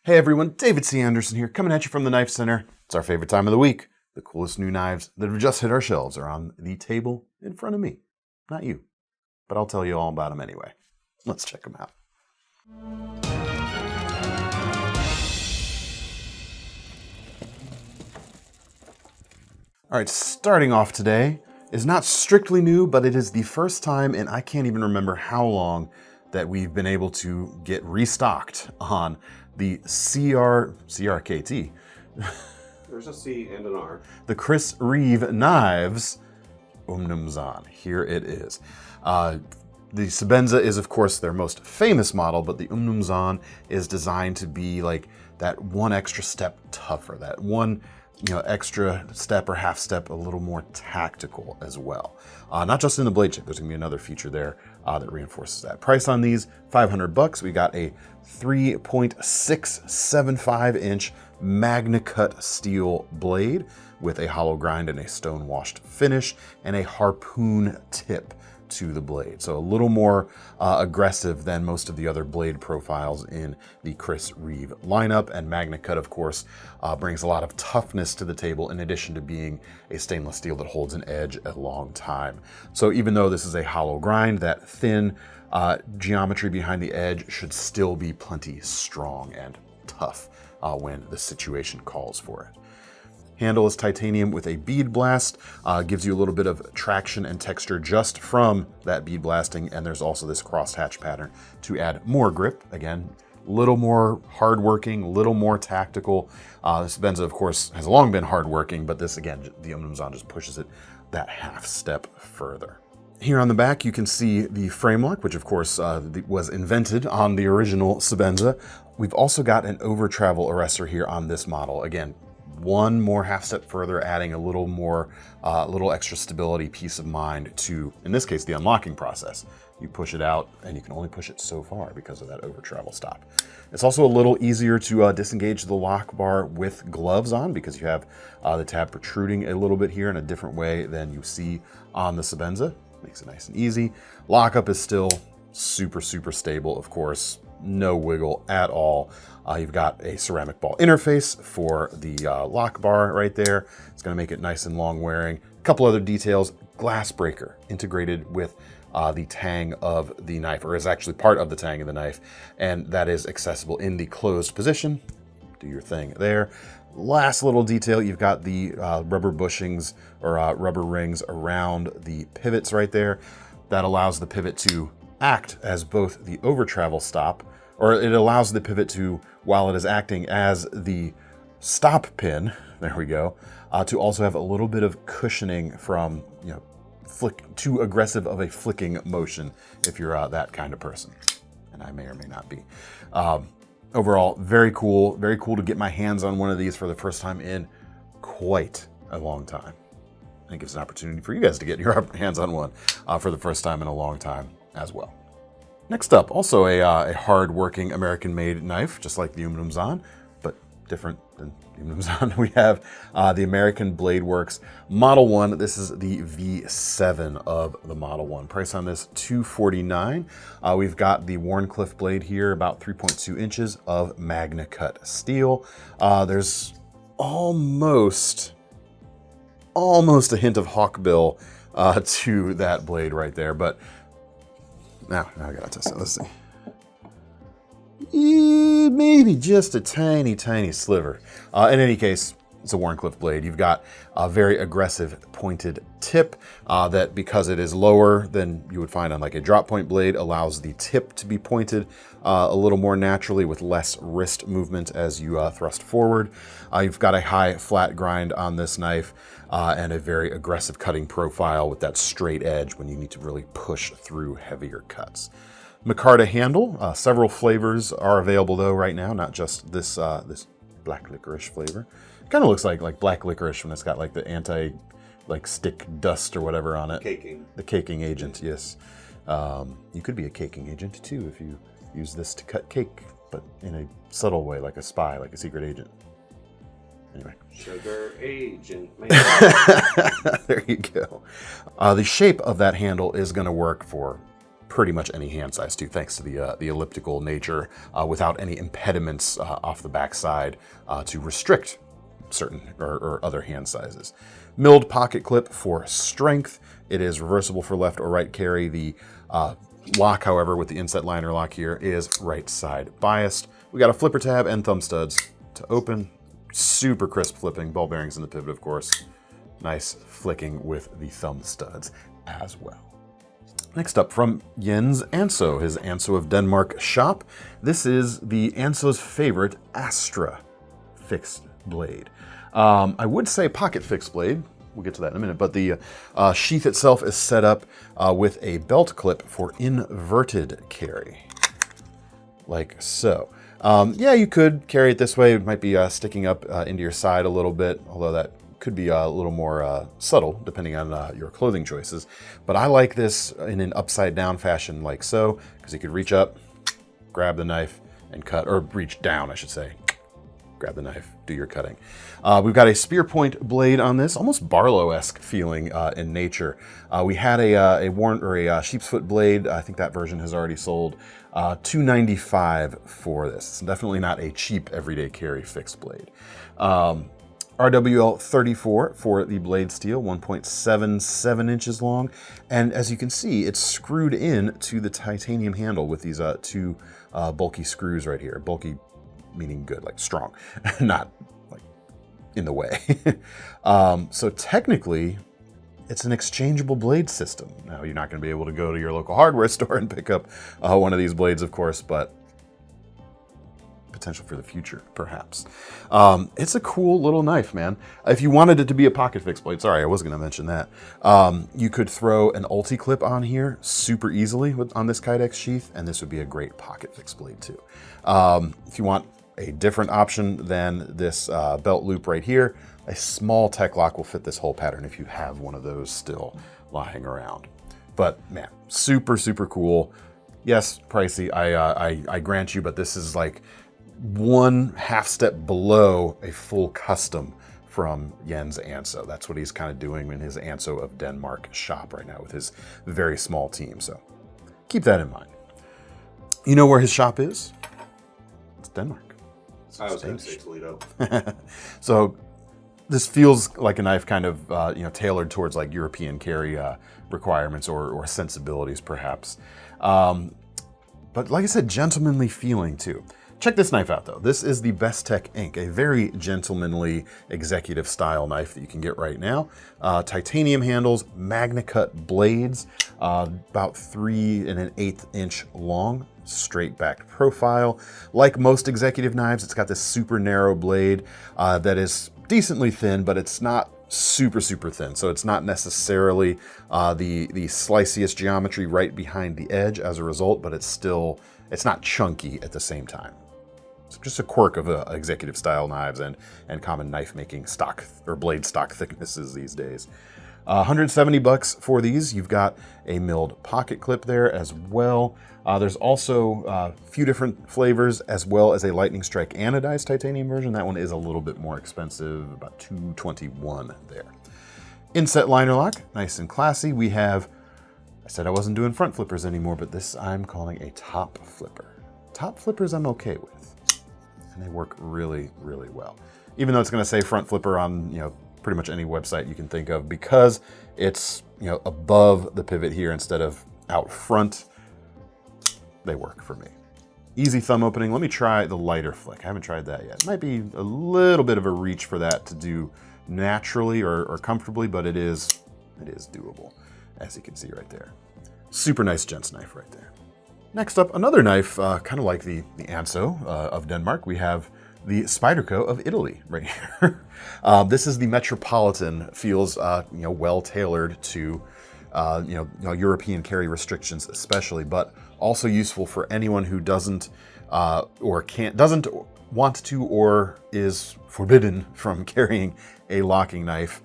Hey everyone, David C. Anderson here, coming at you from the Knife Center. It's our favorite time of the week. The coolest new knives that have just hit our shelves are on the table in front of me. Not you, but I'll tell you all about them anyway. Let's check them out. All right, starting off today is not strictly new, but it is the first time, and I can't even remember how long, that we've been able to get restocked on the CRKT. There's a C and an R. The Chris Reeve knives, Umnumzaan. Here it is. The Sebenza is, of course, their most famous model, but the Umnumzaan is designed to be like that one extra step tougher, that one extra step or half step a little more tactical as well. Not just in the blade shape, there's gonna be another feature there that reinforces that. Price on these, $500. We got a 3.675 inch Magna Cut steel blade with a hollow grind and a stone washed finish and a harpoon tip to the blade. So a little more aggressive than most of the other blade profiles in the Chris Reeve lineup. And Magna Cut, of course, brings a lot of toughness to the table in addition to being a stainless steel that holds an edge a long time. So even though this is a hollow grind, that thin geometry behind the edge should still be plenty strong and tough when the situation calls for it. Handle is titanium with a bead blast, gives you a little bit of traction and texture just from that bead blasting, and there's also this crosshatch pattern to add more grip. Again, a little more hardworking, a little more tactical. This Sebenza, of course, has long been hardworking, but this, again, the Umnumzaan just pushes it that half step further. Here on the back, you can see the frame lock, which of course was invented on the original Sebenza. We've also got an over travel arrestor here on this model. Again, one more half step further, adding a little more, little extra stability, peace of mind to, in this case, the unlocking process. You push it out and you can only push it so far because of that over travel stop. It's also a little easier to disengage the lock bar with gloves on because you have the tab protruding a little bit here in a different way than you see on the Sebenza. Makes it nice and easy. Lockup is still super, super stable, of course. No wiggle at all. You've got a ceramic ball interface for the lock bar right there. It's going to make it nice and long wearing. A couple other details. Glass breaker integrated with the tang of the knife, or is actually part of the tang of the knife, and that is accessible in the closed position. Do your thing there. Last little detail, you've got the rubber bushings or rubber rings around the pivots right there. That allows the pivot to act as both the over travel stop, or it allows the pivot to, while it is acting as the stop pin, there we go, to also have a little bit of cushioning from, too aggressive of a flicking motion if you're that kind of person. And I may or may not be. Overall, very cool to get my hands on one of these for the first time in quite a long time. I think it's an opportunity for you guys to get your hands on one for the first time in a long time as well. Next up, also a hard-working American-made knife, just like the Umnumzaan, but different than the Umnumzaan. We have the American Bladeworks Model 1. This is the V7 of the Model 1. Price on this, $249. We've got the Wharncliffe blade here, about 3.2 inches of Magna Cut steel. There's almost a hint of hawkbill to that blade right there, but now I gotta test it. Let's see. Maybe just a tiny, tiny sliver. In any case, it's a Wharncliffe blade. You've got a very aggressive pointed tip that, because it is lower than you would find on like a drop point blade, allows the tip to be pointed a little more naturally with less wrist movement as you thrust forward. You've got a high flat grind on this knife and a very aggressive cutting profile with that straight edge when you need to really push through heavier cuts. Micarta handle. Several flavors are available though right now, not just this this black licorice flavor. It kind of looks like black licorice when it's got like the stick dust or whatever on it. Caking. The caking agent, yes. You could be a caking agent too if you use this to cut cake, but in a subtle way, like a spy, like a secret agent. Anyway. Sugar agent, man. There you go. The shape of that handle is going to work for pretty much any hand size too, thanks to the elliptical nature, without any impediments off the backside to restrict certain or other hand sizes. Milled pocket clip for strength. It is reversible for left or right carry. The lock, however, with the inset liner lock here is right side biased. We got a flipper tab and thumb studs to open. Super crisp flipping, ball bearings in the pivot, of course. Nice flicking with the thumb studs as well. Next up, from Jens Anso, his Anso of Denmark shop. This is the Anso's favorite Astra fixed blade. I would say pocket fixed blade. We'll get to that in a minute, but the sheath itself is set up with a belt clip for inverted carry, like so. Yeah, you could carry it this way. It might be sticking up into your side a little bit, although that could be a little more subtle depending on your clothing choices. But I like this in an upside down fashion like so, because you could reach up, grab the knife, and cut, or reach down, I should say. Grab the knife, do your cutting. We've got a spear point blade on this, almost Barlow-esque feeling in nature. We had a sheep's foot blade. I think that version has already sold. $295 for this. It's definitely not a cheap everyday carry fixed blade. RWL 34 for the blade steel, 1.77 inches long. And as you can see, it's screwed in to the titanium handle with these two bulky screws right here. Bulky meaning good, like strong, not like in the way. So technically, it's an exchangeable blade system. Now, you're not going to be able to go to your local hardware store and pick up one of these blades, of course, but potential for the future, perhaps. It's a cool little knife, man. If you wanted it to be a pocket fixed blade, sorry, I wasn't going to mention that. You could throw an ulti clip on here super easily on this Kydex sheath, and this would be a great pocket fixed blade too. If you want a different option than this belt loop right here, a small tech lock will fit this whole pattern if you have one of those still lying around. But man, super, super cool. Yes, pricey, I grant you, but this is like one half step below a full custom from Jens Anso. That's what he's kind of doing in his Anso of Denmark shop right now with his very small team. So keep that in mind. You know where his shop is? It's Denmark. I was going to say Toledo. So this feels like a knife kind of tailored towards like European carry requirements or sensibilities perhaps. But like I said, gentlemanly feeling too. Check this knife out though. This is the Bestech Ink, a very gentlemanly executive style knife that you can get right now. Titanium handles, Magna Cut blades, about 3 1/8 inch long, straight back profile. Like most executive knives, it's got this super narrow blade that is decently thin, but it's not super, super thin. So it's not necessarily the sliciest geometry right behind the edge as a result, but it's not chunky at the same time. It's just a quirk of executive style knives and common knife making stock or blade stock thicknesses these days. $170 for these. You've got a milled pocket clip there as well. There's also a few different flavors as well as a lightning strike anodized titanium version. That one is a little bit more expensive, about $221 there. Inset liner lock, nice and classy. We have, I said I wasn't doing front flippers anymore, but this I'm calling a top flipper. Top flippers I'm okay with, and they work really, really well. Even though it's going to say front flipper on pretty much any website you can think of, because it's above the pivot here instead of out front, they work for me. Easy thumb opening. Let me try the lighter flick. I haven't tried that yet. It might be a little bit of a reach for that to do naturally or comfortably, but it is doable, as you can see right there. Super nice gents knife right there. Next up, another knife, kind of like the Anso of Denmark. We have the Spyderco of Italy right here. This is the Metropolitan. Feels well tailored to European carry restrictions especially, but also useful for anyone who doesn't want to or is forbidden from carrying a locking knife.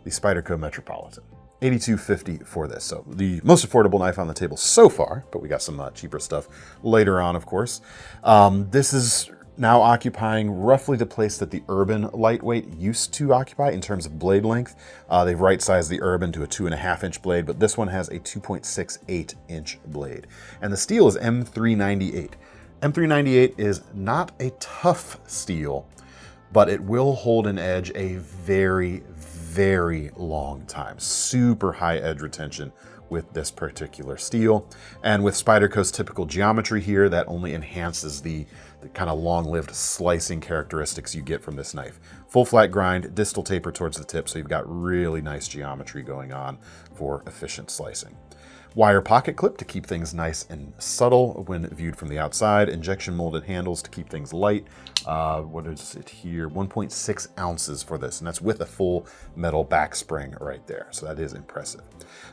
The Spyderco Metropolitan. $82.50 for this. So the most affordable knife on the table so far, but we got some cheaper stuff later on, of course. This is now occupying roughly the place that the Urban Lightweight used to occupy in terms of blade length. They've right-sized the Urban to a 2.5-inch blade, but this one has a 2.68-inch blade. And the steel is M398. M398 is not a tough steel, but it will hold an edge a very, very long time. Super high edge retention with this particular steel. And with Spyderco's typical geometry here, that only enhances the kind of long-lived slicing characteristics you get from this knife. Full flat grind, distal taper towards the tip, so you've got really nice geometry going on for efficient slicing. Wire pocket clip to keep things nice and subtle when viewed from the outside. Injection molded handles to keep things light. What is it here? 1.6 ounces for this, and that's with a full metal back spring right there. So that is impressive.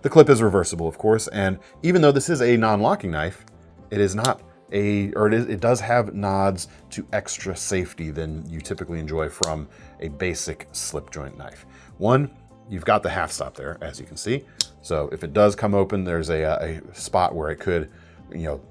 The clip is reversible, of course, and even though this is a non-locking knife, it is not it does have nods to extra safety than you typically enjoy from a basic slip joint knife. One, you've got the half stop there, as you can see. So if it does come open, there's a spot where it could,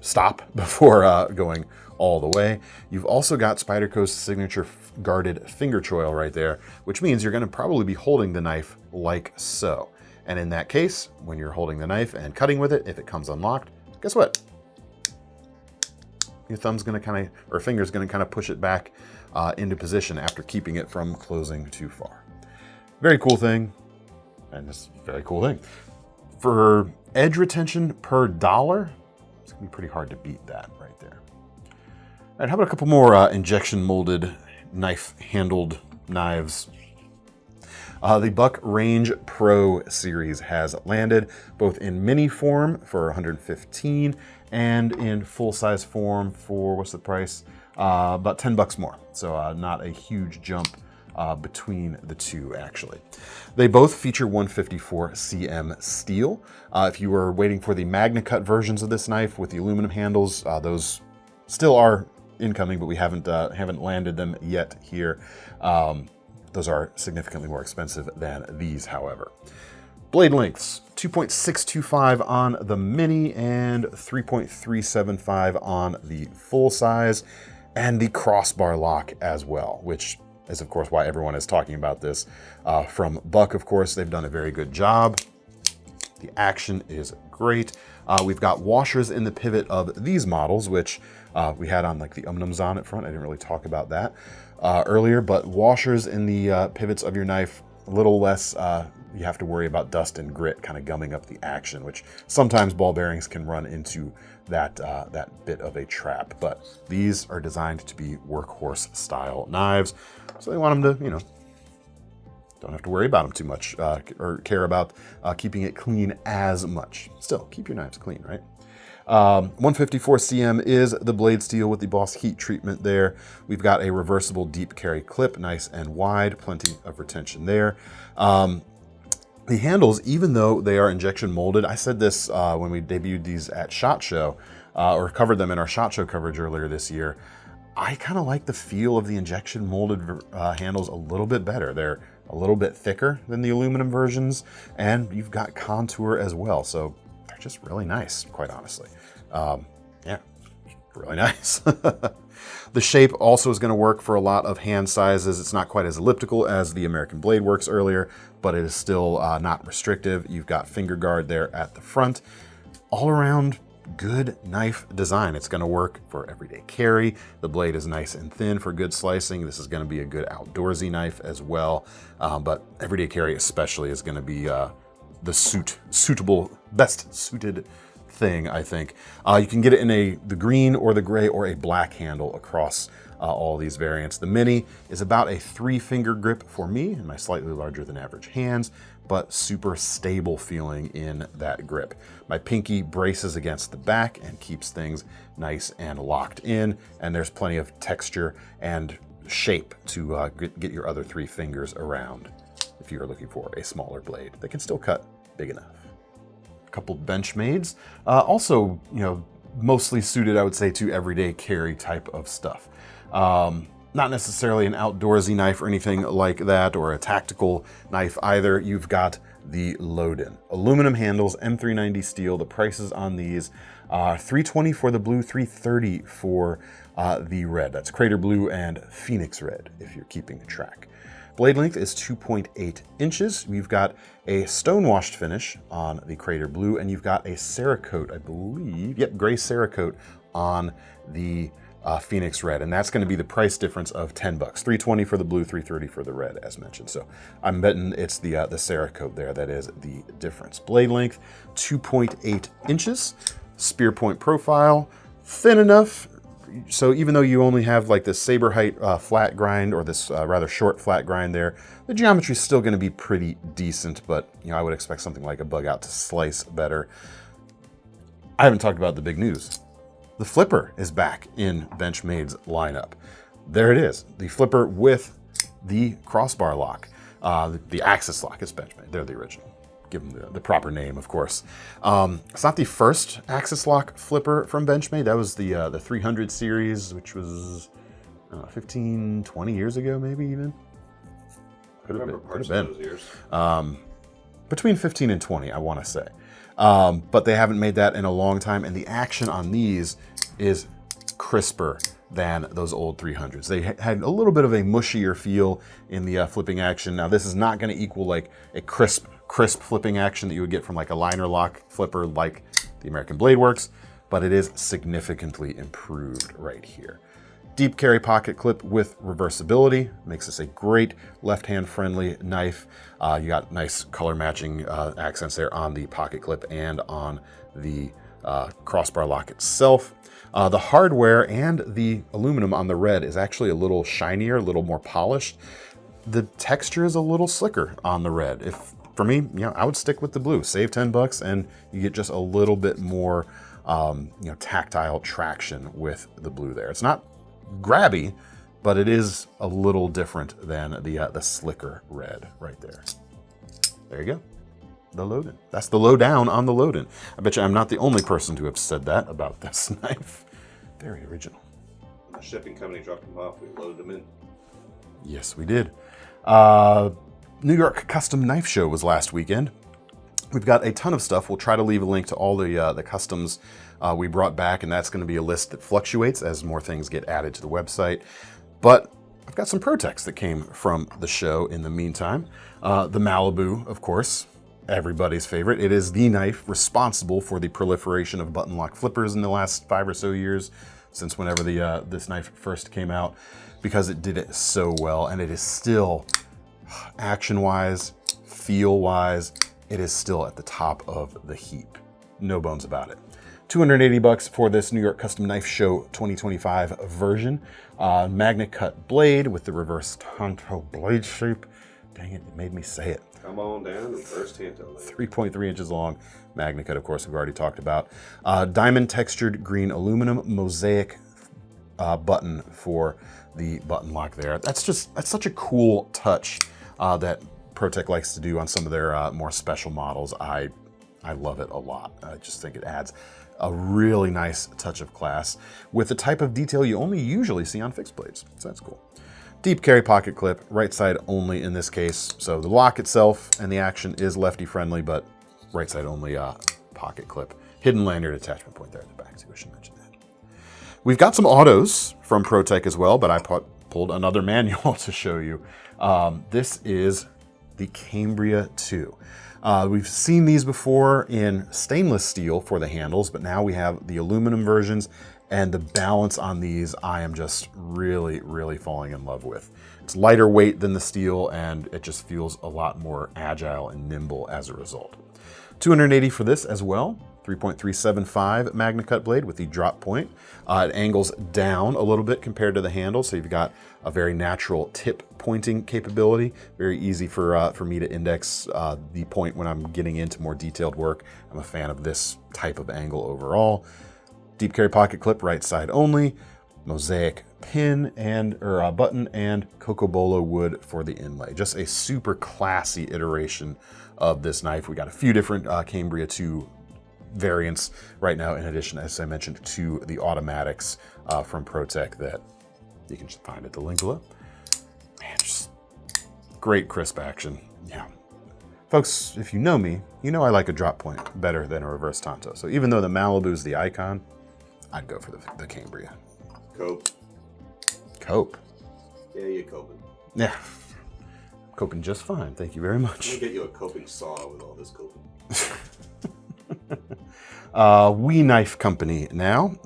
stop before going all the way. You've also got Spyderco's signature guarded finger choil right there, which means you're going to probably be holding the knife like so. And in that case, when you're holding the knife and cutting with it, if it comes unlocked, guess what? Your thumb's going to finger's going to kind of push it back into position after keeping it from closing too far. Very cool thing, and it's a very cool thing. For edge retention per dollar, it's going to be pretty hard to beat that right there. All right, how about a couple more injection molded knife-handled knives? The Buck Range Pro series has landed both in mini form for $115 and in full-size form for, what's the price? About $10 more. So not a huge jump between the two, actually. They both feature 154 cm steel. If you were waiting for the MagnaCut versions of this knife with the aluminum handles, those still are incoming, but we haven't landed them yet here. Those are significantly more expensive than these, however. Blade lengths, 2.625 on the mini and 3.375 on the full size, and the crossbar lock as well, which is of course why everyone is talking about this. From Buck, of course, they've done a very good job. The action is great. We've got washers in the pivot of these models, which we had on like the Umnumzaan at front. I didn't really talk about that earlier, but washers in the pivots of your knife, a little less, you have to worry about dust and grit kind of gumming up the action, which sometimes ball bearings can run into that bit of a trap. But these are designed to be workhorse style knives, so they want them to, don't have to worry about them too much or care about keeping it clean as much. Still, keep your knives clean, right? 154 cm is the blade steel with the Boss heat treatment there. We've got a reversible deep carry clip, nice and wide, plenty of retention there. The handles, even though they are injection molded, I said this when we debuted these at SHOT Show, or covered them in our SHOT Show coverage earlier this year, I kind of like the feel of the injection molded handles a little bit better. They're a little bit thicker than the aluminum versions, and you've got contour as well, so they're just really nice, quite honestly. Yeah, really nice. The shape also is going to work for a lot of hand sizes. It's not quite as elliptical as the American Bladeworks earlier, but it is still not restrictive. You've got finger guard there at the front. All around, good knife design. It's going to work for everyday carry. The blade is nice and thin for good slicing. This is going to be a good outdoorsy knife as well, but everyday carry especially is going to be the best suited thing, I think. You can get it in the green or the gray or a black handle across all these variants. The mini is about a 3-finger grip for me and my slightly larger than average hands, but super stable feeling in that grip. My pinky braces against the back and keeps things nice and locked in, and there's plenty of texture and shape to get your other 3 fingers around if you're looking for a smaller blade that can still cut big enough. A couple Benchmades, also, mostly suited, I would say, to everyday carry type of stuff. Not necessarily an outdoorsy knife or anything like that, or a tactical knife either. You've got the Lowden. Aluminum handles, M390 steel. The prices on these $320 for the blue, $330 for the red. That's Crater Blue and Phoenix Red, if you're keeping track. Blade length is 2.8 inches. We've got a stone-washed finish on the Crater Blue, and you've got a Cerakote, I believe, yep, gray Cerakote on the Phoenix Red, and that's going to be the price difference of $10. $320 for the blue, $330 for the red, as mentioned. So I'm betting it's the Cerakote there that is the difference. Blade length, 2.8 inches. Spear point profile, thin enough. So even though you only have like this saber height flat grind, or this rather short flat grind there, the geometry is still going to be pretty decent, but you know, I would expect something like a bug out to slice better. I haven't talked about the big news. The flipper is back in Benchmade's lineup. There it is, the flipper with the crossbar lock, the axis lock. It's Benchmade, they're the original. Give them the proper name, of course. It's not the first axis lock flipper from Benchmade. That was the 300 series, which was 15, 20 years ago, maybe even. Could have been. Between 15 and 20, I want to say. But they haven't made that in a long time, and the action on these is crisper than those old 300s. They had a little bit of a mushier feel in the flipping action. Now, this is not going to equal like a crisp flipping action that you would get from like a liner lock flipper like the American Bladeworks, but it is significantly improved right here. Deep carry pocket clip with reversibility makes this a great left-hand friendly knife. You got nice color matching accents there on the pocket clip and on the crossbar lock itself. The hardware and the aluminum on the red is actually a little shinier, a little more polished. The texture is a little slicker on the red. For me, you know, I would stick with the blue. Save $10 and you get just a little bit more tactile traction with the blue there. It's not grabby, but it is a little different than the slicker red right there. There you go. The Lowden. That's the lowdown on the Lowden. I bet you I'm not the only person to have said that about this knife. Very original. The shipping company dropped them off. We loaded them in. Yes, we did. New York Custom Knife Show was last weekend. We've got a ton of stuff. We'll try to leave a link to all the customs we brought back, and that's going to be a list that fluctuates as more things get added to the website. But I've got some Protex that came from the show in the meantime. The Malibu, of course, everybody's favorite. It is the knife responsible for the proliferation of button lock flippers in the last 5 or so years, since whenever this knife first came out, because it did it so well, and it is still, action-wise, feel-wise, it is still at the top of the heap. No bones about it. $280 for this New York Custom Knife Show 2025 version. Magna cut blade with the reverse tanto blade shape. Dang it, it made me say it. Come on down, reverse tanto. 3.3 inches long. Magna cut, of course, we've already talked about. Diamond textured green aluminum mosaic button for the button lock there. That's such a cool touch that ProTech likes to do on some of their more special models. I love it a lot. I just think it adds a really nice touch of class with the type of detail you only usually see on fixed blades. So that's cool. Deep carry pocket clip, right side only in this case. So the lock itself and the action is lefty friendly, but right side only pocket clip. Hidden lanyard attachment point there at the back too, I should mention that. We've got some autos from ProTech as well, but I pulled another manual to show you. This is the Cambria 2. We've seen these before in stainless steel for the handles, but now we have the aluminum versions, and the balance on these I am just really, really falling in love with. It's lighter weight than the steel, and it just feels a lot more agile and nimble as a result. $280 for this as well. 3.375 Magna cut blade with the drop point. It angles down a little bit compared to the handle, so you've got a very natural tip pointing capability. Very easy for me to index the point when I'm getting into more detailed work. I'm a fan of this type of angle overall. Deep carry pocket clip, right side only. Mosaic pin or button and cocobolo wood for the inlay. Just a super classy iteration of this knife. We got a few different Cambria 2 variants right now, in addition, as I mentioned, to the automatics from ProTech that you can just find at the link below. Man, just great crisp action. Yeah, Folks, if you know me, you know I like a drop point better than a reverse Tanto. So even though the Malibu's the icon, I'd go for the Cambria. Cope. Cope. Yeah, you're coping. Yeah. Coping just fine. Thank you very I'm much. gonna get you a coping saw with all this coping. We Knife Company now.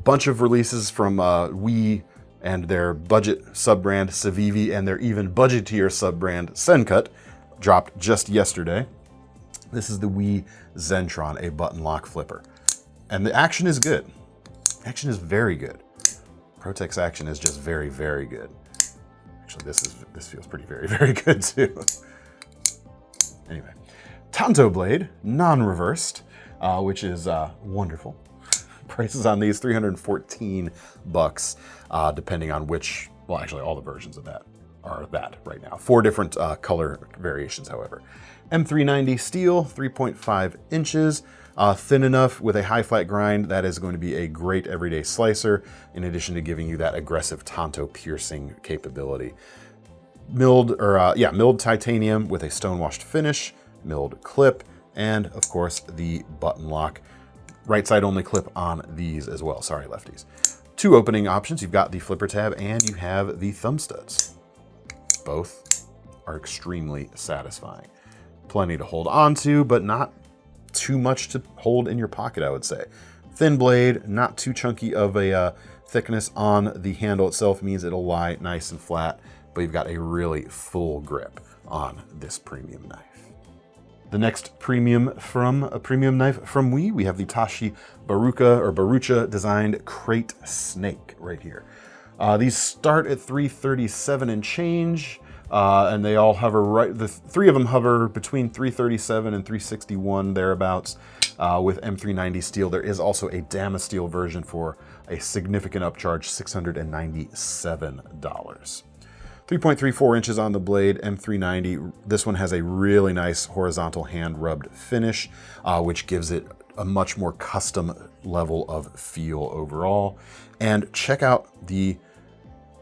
Bunch of releases from We and their budget sub-brand CIVIVI and their even budgetier sub-brand Sencut dropped just yesterday. This is the We Zentron, a button lock flipper. And the action is good. Action is very good. Protex's action is just very, very good. Actually, this feels pretty very, very good too. Anyway, Tanto blade, non-reversed, which is wonderful. Prices on these $314, depending on which. Well, actually, all the versions of that are that right now. 4 different color variations, however. M390 steel, 3.5 inches. Thin enough with a high flat grind that is going to be a great everyday slicer, in addition to giving you that aggressive Tanto piercing capability. Milled titanium with a stone-washed finish, milled clip, and of course the button lock. Right side only clip on these as well. Sorry, lefties. 2 opening options. You've got the flipper tab and you have the thumb studs. Both are extremely satisfying. Plenty to hold on to, but not too much to hold in your pocket, I would say. Thin blade, not too chunky of a thickness on the handle itself, means it'll lie nice and flat, but you've got a really full grip on this premium knife. The next premium knife from we have the Tashi Barucha designed Krait Snake right here. These start at $337 and change. And they all hover the 3 of them hover between $337 and $361 thereabouts. With M390 steel, there is also a Damasteel version for a significant upcharge, $697. 3.34 inches on the blade, M390. This one has a really nice horizontal hand rubbed finish, which gives it a much more custom level of feel overall. And check out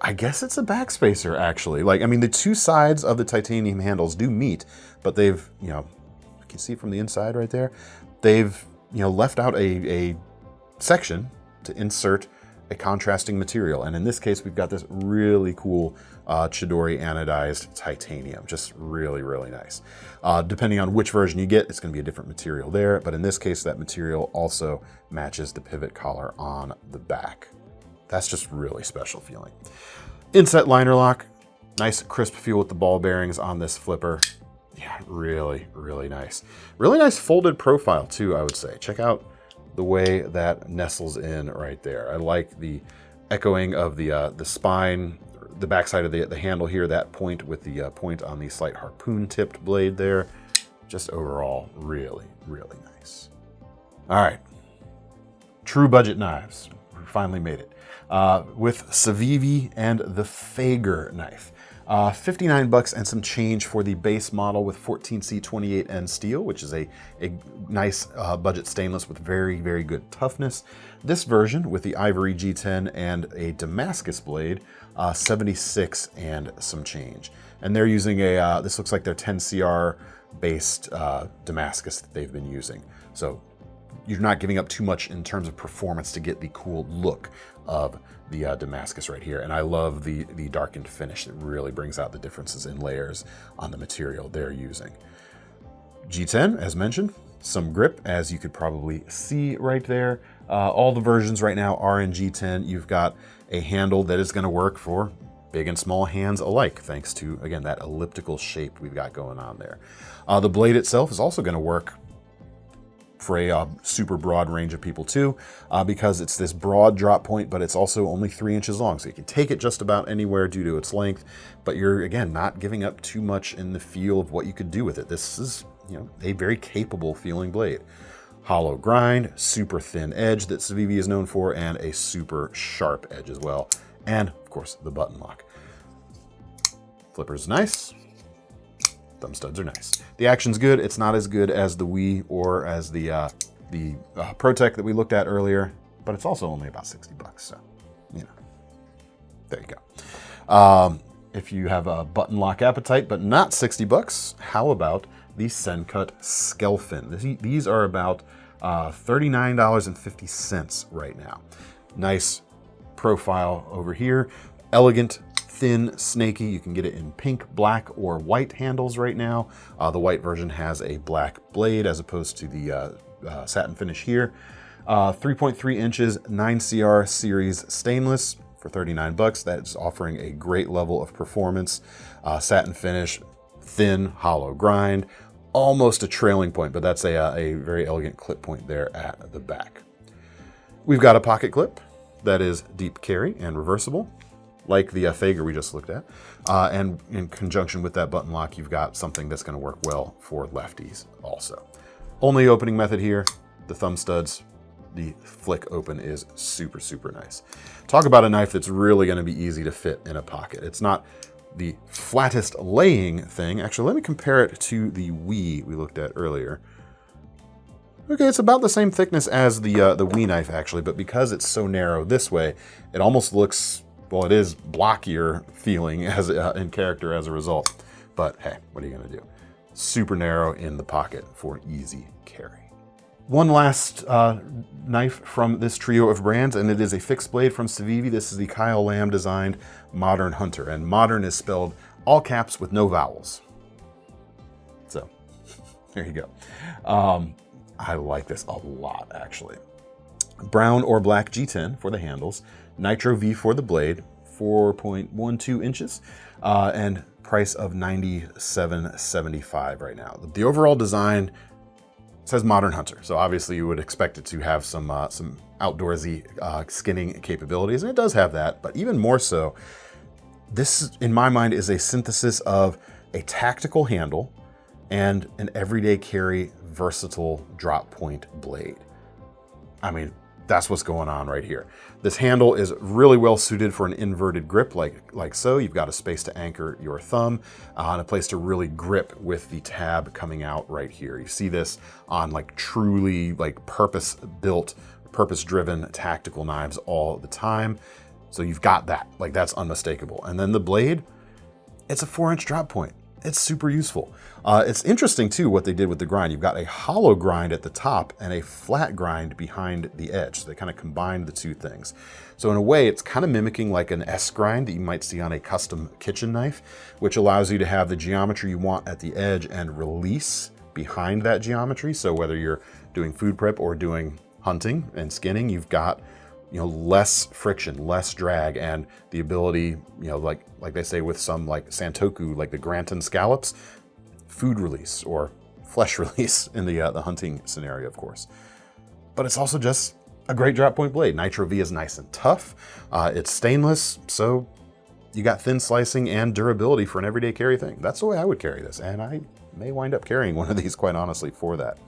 I guess it's a backspacer, actually. The 2 sides of the titanium handles do meet, but they've, you can see from the inside right there, they've, left out a section to insert a contrasting material. And in this case, we've got this really cool Chidori anodized titanium. Just really, really nice. Depending on which version you get, it's going to be a different material there. But in this case, that material also matches the pivot collar on the back. That's just really special feeling. Inset liner lock, nice crisp feel with the ball bearings on this flipper. Yeah, really, really nice. Really nice folded profile too, I would say. Check out the way that nestles in right there. I like the echoing of the spine, the backside of the handle here, that point with the point on the slight harpoon tipped blade there. Just overall, really, really nice. All right, true budget knives. We finally made it. With CIVIVI and the Faeger knife. $59 and some change for the base model with 14C28N steel, which is a nice budget stainless with very, very good toughness. This version with the ivory G10 and a Damascus blade, 76 and some change. And they're using this looks like their 10CR based Damascus that they've been using. So you're not giving up too much in terms of performance to get the cool look of the Damascus right here. And I love the darkened finish. It really brings out the differences in layers on the material they're using. G10, as mentioned, some grip, as you could probably see right there. All the versions right now are in G10. You've got a handle that is going to work for big and small hands alike, thanks to, again, that elliptical shape we've got going on there. The blade itself is also going to work for a super broad range of people too, because it's this broad drop point, but it's also only 3 inches long. So you can take it just about anywhere due to its length, but you're, again, not giving up too much in the feel of what you could do with it. This is, a very capable feeling blade. Hollow grind, super thin edge that CIVIVI is known for, and a super sharp edge as well. And of course, the button lock. Flipper's nice. Thumb studs are nice. The action's good. It's not as good as the Wii or as the ProTech that we looked at earlier, but it's also only about $60. So, there you go. If you have a button lock appetite, but not $60, how about the Sencut Skelfin. These are about $39.50 right now. Nice profile over here. Elegant, thin, snaky. You can get it in pink, black, or white handles right now. The white version has a black blade as opposed to the satin finish here. 3.3 inches, 9CR series stainless for 39 bucks. That's offering a great level of performance. Satin finish, thin, hollow grind, almost a trailing point, but that's a very elegant clip point there at the back. We've got a pocket clip that is deep carry and reversible, like the Faeger we just looked at. And in conjunction with that button lock, you've got something that's going to work well for lefties also. Only opening method here, the thumb studs. The flick open is super, super nice. Talk about a knife that's really going to be easy to fit in a pocket. It's not the flattest laying thing. Actually, let me compare it to the we looked at earlier. Okay, it's about the same thickness as the Wii knife actually, but because it's so narrow this way, it almost looks, well, it is blockier feeling as in character as a result. But hey, what are you going to do? Super narrow in the pocket for easy carry. One last knife from this trio of brands, and it is a fixed blade from CIVIVI. This is the Kyle Lamb designed Modern Hunter, and modern is spelled all caps with no vowels. So there you go. I like this a lot, actually. Brown or black G10 for the handles, Nitro V for the blade, 4.12 inches, and price of $97.75 right now. The overall design says Modern Hunter, so obviously you would expect it to have some outdoorsy skinning capabilities, and it does have that, but even more so, this, in my mind, is a synthesis of a tactical handle and an everyday carry versatile drop point blade. I mean, that's what's going on right here. This handle is really well suited for an inverted grip like so. You've got a space to anchor your thumb and a place to really grip with the tab coming out right here. You see this on like truly like purpose-built, purpose-driven tactical knives all the time. So you've got that, like that's unmistakable. And then the blade, it's a 4-inch drop point. It's super useful. It's interesting too what they did with the grind. You've got a hollow grind at the top and a flat grind behind the edge. So they kind of combined the two things. So in a way, it's kind of mimicking like an S grind that you might see on a custom kitchen knife, which allows you to have the geometry you want at the edge and release behind that geometry. So whether you're doing food prep or doing hunting and skinning, you've got, you know, less friction, less drag, and the ability, you know, like they say with some like Santoku, like the Granton scallops, food release or flesh release in the hunting scenario, of course. But it's also just a great drop point blade. Nitro V is nice and tough. It's stainless, so you got thin slicing and durability for an everyday carry thing. That's the way I would carry this, and I may wind up carrying one of these, quite honestly, for that.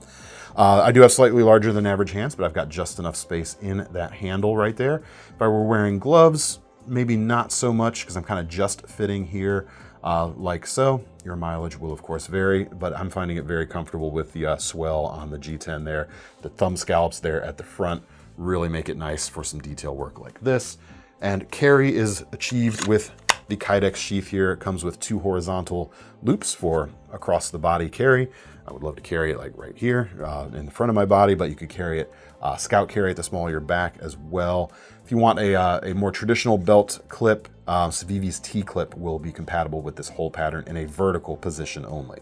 I do have slightly larger than average hands, but I've got just enough space in that handle right there. If I were wearing gloves, maybe not so much because I'm kind of just fitting here like so. Your mileage will of course vary, but I'm finding it very comfortable with the swell on the G10 there. The thumb scallops there at the front really make it nice for some detail work like this. And carry is achieved with the Kydex sheath here. It comes with 2 horizontal loops for across the body carry. I would love to carry it like right here in the front of my body, but you could carry it, scout carry at the small of your back as well. If you want a more traditional belt clip, CIVIVI's T-clip will be compatible with this whole pattern in a vertical position only.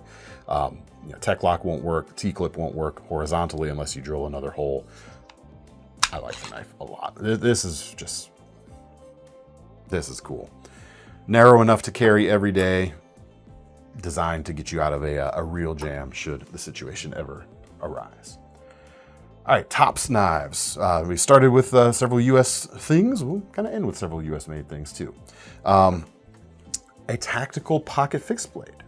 You know, Tech Lock won't work, T-clip won't work horizontally unless you drill another hole. I like the knife a lot. This is cool. Narrow enough to carry every day, designed to get you out of a real jam should the situation ever arise. All right, tops knives. We started with several US things. We'll kind of end with several US made things too. A tactical pocket fixed blade.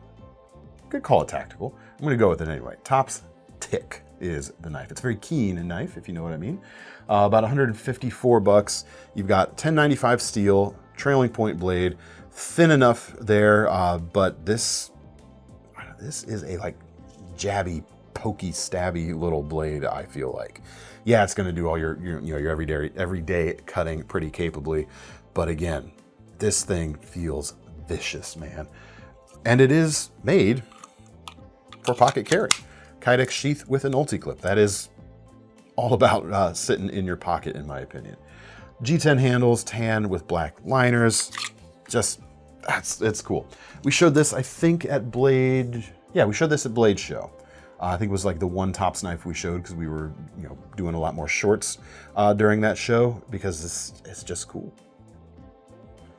Could call it tactical. I'm gonna go with it anyway. Tops Tick is the knife. It's a very keen knife, if you know what I mean. About 154 bucks. You've got 1095 steel, trailing point blade, thin enough there, but this is a like jabby, pokey, stabby little blade, I feel like. Yeah, it's gonna do all your everyday cutting pretty capably, but again, this thing feels vicious, man. And it is made for pocket carry. Kydex sheath with an ulti clip. That is all about sitting in your pocket, in my opinion. G10 handles, tan with black liners. Just, it's cool. We showed this, I think, at Blade. Yeah, we showed this at Blade Show. I think it was like the one tops knife we showed because we were, doing a lot more shorts during that show because it's just cool.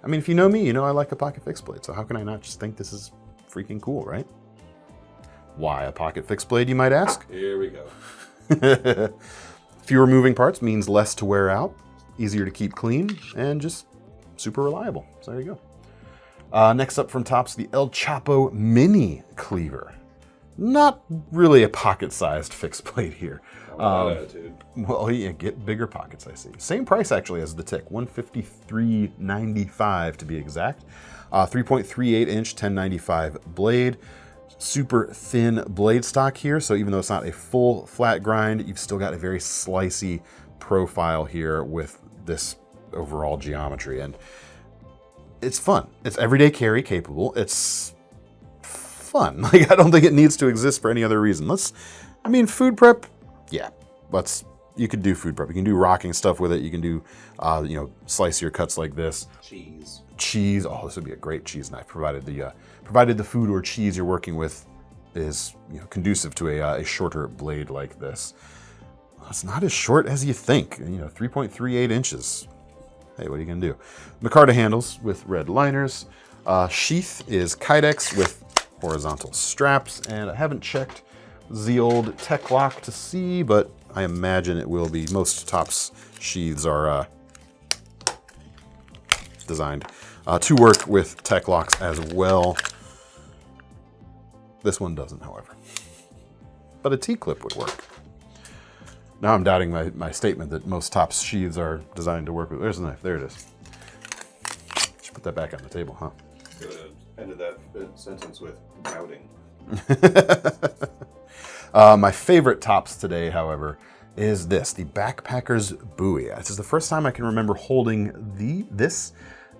I mean, if you know me, you know I like a pocket fixed blade. So how can I not just think this is freaking cool, right? Why a pocket fixed blade, you might ask? Here we go. Fewer moving parts means less to wear out, easier to keep clean, and just super reliable. So there you go. Next up from Tops, the El Chappo Mini Cleaver. Not really a pocket-sized fixed blade here. Well, yeah, get bigger pockets, I see. Same price, actually, as the Tick, $153.95 to be exact. 3.38-inch, 1095 blade. Super thin blade stock here, so even though it's not a full flat grind, you've still got a very slicey profile here with this overall geometry. And it's fun. It's everyday carry capable. It's fun. Like, I don't think it needs to exist for any other reason. Food prep, yeah. You could do food prep. You can do rocking stuff with it. You can do, slice your cuts like this. Cheese. Oh, this would be a great cheese knife, provided the food or cheese you're working with is conducive to a shorter blade like this. It's not as short as you think. 3.38 inches. Hey, what are you gonna do? Micarta handles with red liners. Sheath is Kydex with horizontal straps, and I haven't checked the old tech lock to see, but I imagine it will be. Most Tops sheaths are designed to work with tech locks as well. This one doesn't, however. But a T-clip would work. Now I'm doubting my statement that most Tops sheaths are designed to work with. There's the knife. There it is. Should put that back on the table, huh? Could have ended that sentence with doubting. My favorite Tops today, however, is this, the Backpacker's Bowie. This is the first time I can remember holding this,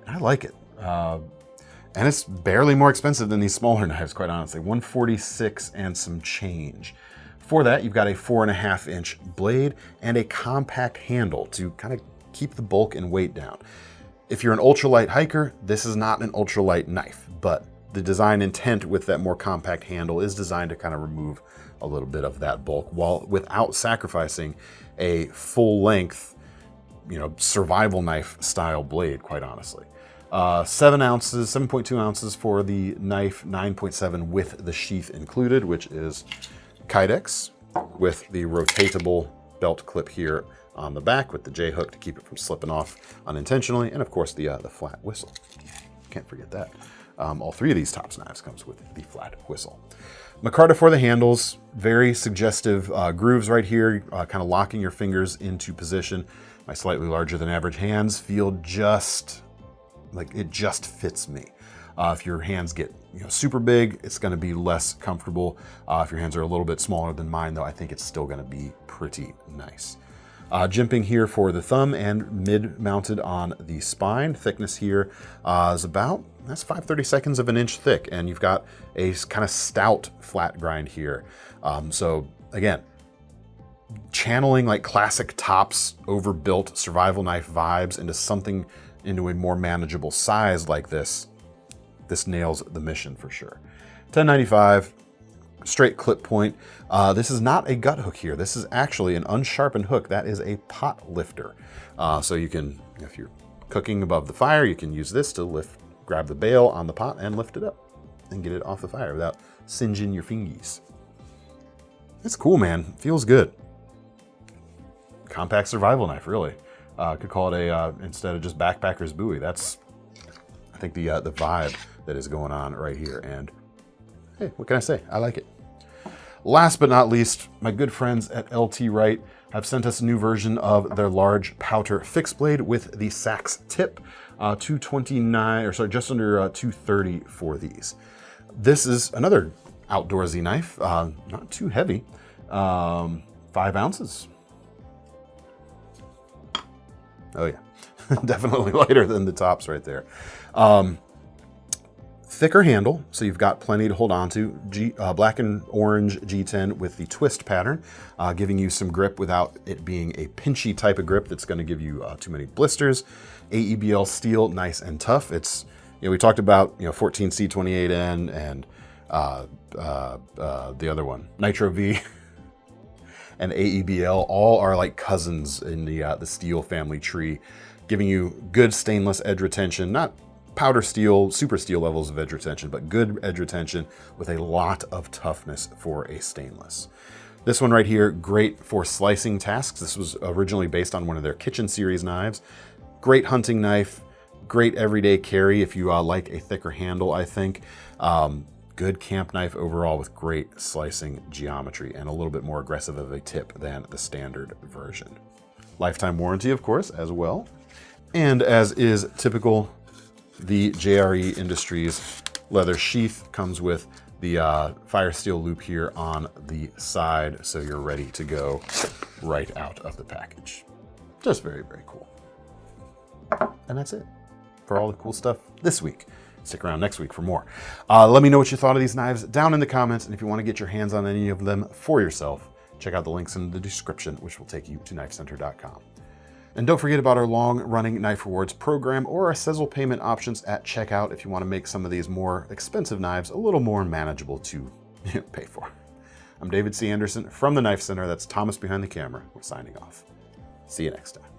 and I like it. And it's barely more expensive than these smaller knives, quite honestly. $146 and some change. For that, you've got a 4.5-inch blade and a compact handle to kind of keep the bulk and weight down. If you're an ultralight hiker, this is not an ultralight knife, but the design intent with that more compact handle is designed to kind of remove a little bit of that bulk without sacrificing a full-length, survival knife style blade, quite honestly. 7.2 ounces for the knife, 9.7 with the sheath included, which is Kydex with the rotatable belt clip here on the back with the J-hook to keep it from slipping off unintentionally, and of course the flat whistle. Can't forget that. All three of these Tops knives comes with the flat whistle. Micarta for the handles, very suggestive grooves right here, kind of locking your fingers into position. My slightly larger than average hands feel just like it just fits me. If your hands get super big, it's going to be less comfortable. If your hands are a little bit smaller than mine, though, I think it's still going to be pretty nice. Jimping here for the thumb and mid-mounted on the spine. Thickness here is about, that's 5/32 of an inch thick, and you've got a kind of stout flat grind here. So again, channeling like classic Tops overbuilt survival knife vibes into a more manageable size like this. This nails the mission for sure. 1095, straight clip point. This is not a gut hook here. This is actually an unsharpened hook. That is a pot lifter. So you can, if you're cooking above the fire, you can use this to grab the bail on the pot and lift it up and get it off the fire without singeing your fingies. It's cool, man. Feels good. Compact survival knife, really. Could call it instead of just Backpacker's Bowie. That's, I think, the vibe that is going on right here. And hey, what can I say? I like it. Last but not least, my good friends at LT Wright have sent us a new version of their large Pouter fixed blade with the Sax tip. $229, just under $230 for these. This is another outdoorsy knife, not too heavy, 5 ounces. Oh yeah, definitely lighter than the Tops right there. Thicker handle, so you've got plenty to hold on to. Black and orange G10 with the twist pattern, giving you some grip without it being a pinchy type of grip that's going to give you too many blisters. AEBL steel, nice and tough. It's, we talked about 14C28N and the other one, Nitro V, and AEBL, all are like cousins in the steel family tree, giving you good stainless edge retention, not powder steel, super steel levels of edge retention, but good edge retention with a lot of toughness for a stainless. This one right here, great for slicing tasks. This was originally based on one of their kitchen series knives. Great hunting knife, great everyday carry if you like a thicker handle, I think. Good camp knife overall with great slicing geometry and a little bit more aggressive of a tip than the standard version. Lifetime warranty, of course, as well. And as is typical, the JRE Industries leather sheath comes with the fire steel loop here on the side, so you're ready to go right out of the package. Just very, very cool. And that's it for all the cool stuff this week. Stick around next week for more. Let me know what you thought of these knives down in the comments, and if you want to get your hands on any of them for yourself, check out the links in the description, which will take you to KnifeCenter.com. And don't forget about our long-running Knife Rewards program or our Sezzle payment options at checkout if you want to make some of these more expensive knives a little more manageable to pay for. I'm David C. Anderson from the Knife Center. That's Thomas behind the camera. We're signing off. See you next time.